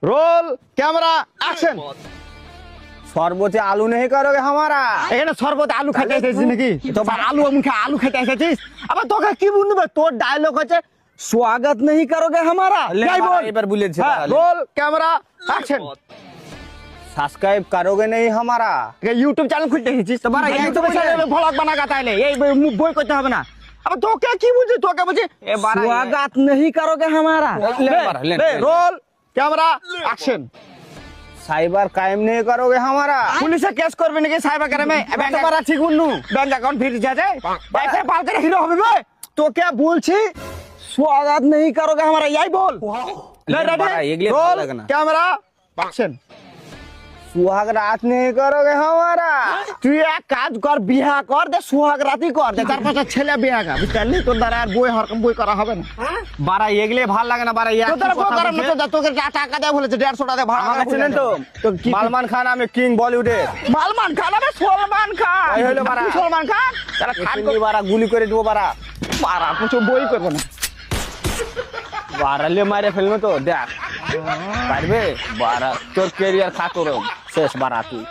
Roll camera action. শরবতে আলু नहीं करोगे हमारा এখানে শরবত আলু খেতে এসেছিস নাকি? তো আলু মুখে আলু খেতে এসেছিস? আবার তোকে কি বলবে? তোর ডায়লগ হচ্ছে स्वागत नहीं करोगे हमारा যাই বল। এবার বলেছে रोल कैमरा एक्शन। সাবস্ক্রাইব करोगे नहीं हमारा ইউটিউব চ্যানেল খুলতে এসেছিস? তো বারা ইউটিউব চ্যানেলে ব্লগ বানাগা তাইলে এই বই করতে হবে না। আবার তোকে কি বলছিস? তোকে বলছি स्वागत नहीं करोगे हमारा roll camera action. Cyber crime नहीं करोगे हमारा পুলিশে কেস করবে নাকি সাইবার ক্রাইমে? ব্যাংক পারা ঠিক উন্নু ব্যাংক অ্যাকাউন্ট ফ্রিজ আছে বাইরে পাল করে হিরো হবে বে। তোকে বলছি स्वागत नहीं करोगे हमारा यही बोल। Roll camera action. सुहाग रात नहीं करोगे हमारा তুই এক কাজ কর, বিয়া কর দে, সোহাগ রাতি কর দে, তার পাশে ছেলে বিয়া কর, বুঝলি? তোর দ্বারা আর বই হরকম বই করা হবে না। বারা এগুলো ভাল লাগে না বারা তোর দ্বারা বই করা না, তোকে টাকা দেয়া বলেছে 150 টাকা ভাড়া আমাকে চিনেন তো সালমান খান আমি কিং বলিউডের সালমান খান হবে সলমান খান এই হলো বারা। সলমান খান তারা খান খান বারা গুলি করে দেবো বারা মারা কিছু বই করবো না। বারালে মারে ফেলবে তো দেখ পারবে বারা তোর ক্যারিয়ার খাতর শেষ বারা তুই